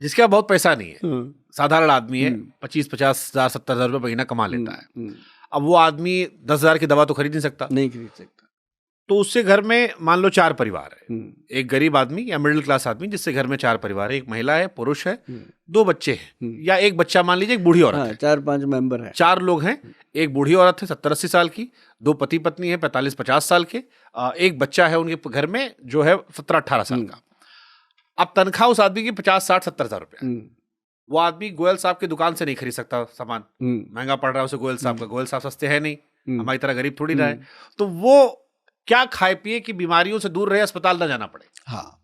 जिसके पास बहुत पैसा नहीं है, साधारण आदमी है, 25-50 हज़ार 70 हज़ार रुपये महीना कमा लेता है। अब वो आदमी 10 हज़ार की दवा तो खरीद नहीं सकता, तो उससे घर में मान लो 4 परिवार है, एक गरीब आदमी या मिडिल क्लास आदमी जिससे घर में 4 परिवार है, एक महिला है, पुरुष है, 2 बच्चे हैं, या एक बच्चा मान लीजिए, एक बूढ़ी औरत है, 4-5 मेंबर है, 4 लोग हैं, एक बूढ़ी औरत है 70-80 साल की, 2 पति पत्नी है 45-50 साल के, एक बच्चा है उनके घर में जो है 17-18 साल का। अब तनख्वाह उस आदमी की 50-60-70 हज़ार रुपया, वो आदमी गोयल साहब की दुकान से नहीं खरीद सकता सामान, महंगा पड़ रहा है उसे गोयल साहब का, गोयल साहब सस्ते है नहीं, हमारी तरह गरीब थोड़ी रहा है, तो वो क्या खाए पिए कि बीमारियों से दूर रहे, अस्पताल ना जाना पड़े। हाँ,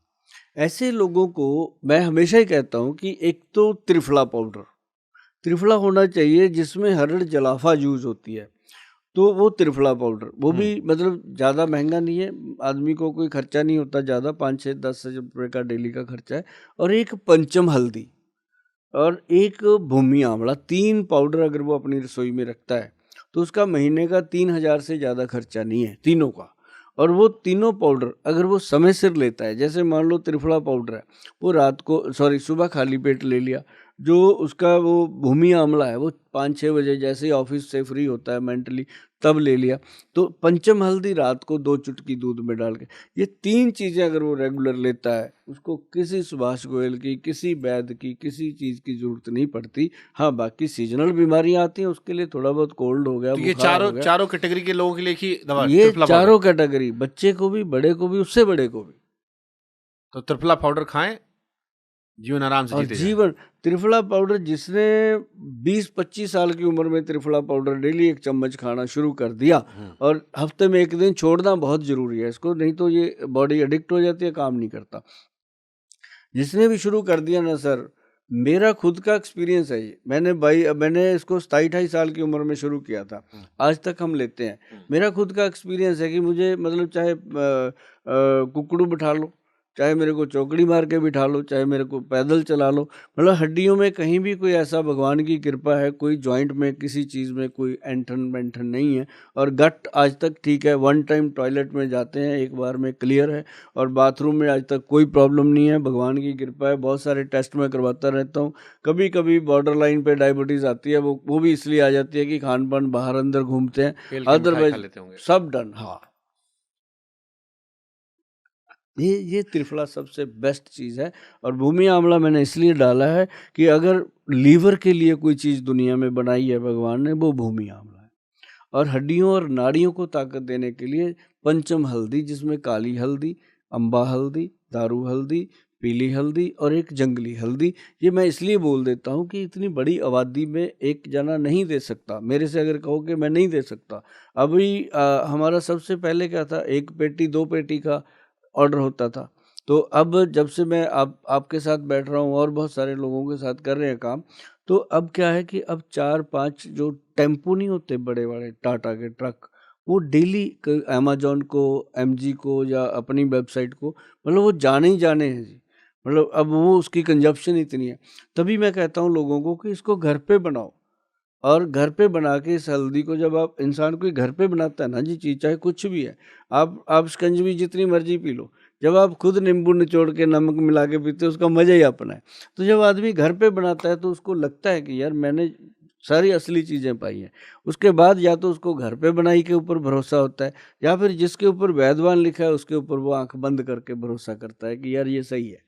ऐसे लोगों को मैं हमेशा ही कहता हूँ कि एक तो त्रिफला होना चाहिए जिसमें हरड़ जलाफा यूज होती है, तो वो त्रिफला पाउडर, वो भी मतलब ज़्यादा महंगा नहीं है, आदमी को कोई खर्चा नहीं होता ज़्यादा, 5-6-10 रुपये का डेली का खर्चा है। और एक पंचम हल्दी और एक भूमि आंवला, 3 पाउडर अगर वो अपनी रसोई में रखता है तो उसका महीने का 3,000 से ज़्यादा खर्चा नहीं है तीनों का। और वो तीनों पाउडर अगर वो समय सिर लेता है, जैसे मान लो त्रिफला पाउडर है, वो सुबह खाली पेट ले लिया, जो उसका वो भूमि आंवला है वो 5-6 बजे जैसे ही ऑफिस से फ्री होता है मेंटली तब ले लिया, तो पंचम हल्दी रात को 2 चुटकी दूध में डाल के, ये 3 चीज़ें अगर वो रेगुलर लेता है, उसको किसी सुभाष गोयल की, किसी वैद्य की, किसी चीज़ की जरूरत नहीं पड़ती। हाँ, बाकी सीजनल बीमारियां आती हैं उसके लिए थोड़ा बहुत कोल्ड हो गया, तो ये चारों कैटेगरी के लोगों के लिए ही दवा, ये चारों कैटेगरी, बच्चे को भी, बड़े को भी, उससे बड़े को भी। तो त्रिफला पाउडर खाएं, जीवन आराम से जीते त्रिफला पाउडर जिसने 20-25 साल की उम्र में त्रिफला पाउडर डेली 1 चम्मच खाना शुरू कर दिया, और हफ्ते में 1 दिन छोड़ना बहुत जरूरी है इसको, नहीं तो ये बॉडी एडिक्ट हो जाती है, काम नहीं करता। जिसने भी शुरू कर दिया ना सर, मेरा खुद का एक्सपीरियंस है ये, मैंने इसको 27-28 साल की उम्र में शुरू किया था, आज तक हम लेते हैं। मेरा खुद का एक्सपीरियंस है कि मुझे मतलब चाहे कुकड़ू बिठा लो, चाहे मेरे को चौकड़ी मार के बिठा लो, चाहे मेरे को पैदल चला लो, मतलब हड्डियों में कहीं भी कोई ऐसा भगवान की कृपा है, कोई जॉइंट में किसी चीज़ में कोई एंठन वेंठन नहीं है, और गट आज तक ठीक है, 1 टाइम टॉयलेट में जाते हैं 1 बार में क्लियर है, और बाथरूम में आज तक कोई प्रॉब्लम नहीं है, भगवान की कृपा है। बहुत सारे टेस्ट मैं करवाता रहता हूँ, कभी कभी बॉर्डर लाइन पे डायबिटीज़ आती है, वो भी इसलिए आ जाती है कि खान पान बाहर अंदर घूमते हैं, अदरवाइज सब डन। हाँ, ये त्रिफला सबसे बेस्ट चीज़ है। और भूमि आंवला मैंने इसलिए डाला है कि अगर लीवर के लिए कोई चीज़ दुनिया में बनाई है भगवान ने, वो भूमि आंवला है। और हड्डियों और नाड़ियों को ताकत देने के लिए पंचम हल्दी, जिसमें काली हल्दी, अम्बा हल्दी, दारू हल्दी, पीली हल्दी और एक जंगली हल्दी। ये मैं इसलिए बोल देता हूँ कि इतनी बड़ी आबादी में एक जना नहीं दे सकता, मेरे से अगर कहो कि मैं नहीं दे सकता। अभी हमारा सबसे पहले क्या था, 1 पेटी 2 पेटी का ऑर्डर होता था, तो अब जब से मैं आपके साथ बैठ रहा हूँ और बहुत सारे लोगों के साथ कर रहे हैं काम, तो अब क्या है कि अब 4-5 जो टेम्पो नहीं होते बड़े बड़े टाटा के ट्रक, वो डेली अमेजोन को, एमजी को या अपनी वेबसाइट को, मतलब वो जाने ही जाने हैं जी, मतलब अब वो उसकी कंजप्शन इतनी है। तभी मैं कहता हूँ लोगों को कि इसको घर पे बनाओ, और घर पे बना के इस हल्दी को, जब आप इंसान कोई घर पे बनाता है ना जी चीज़, चाहे कुछ भी है, आप शिकंजी जितनी मर्जी पी लो, जब आप खुद नींबू निचोड़ के नमक मिला के पीते हो, उसका मज़ा ही अपना है। तो जब आदमी घर पे बनाता है तो उसको लगता है कि यार मैंने सारी असली चीज़ें पाई हैं। उसके बाद या तो उसको घर पे बनाई के ऊपर भरोसा होता है, या फिर जिसके ऊपर वैद्यवान लिखा है उसके ऊपर वो आंख बंद करके भरोसा करता है कि यार ये सही है।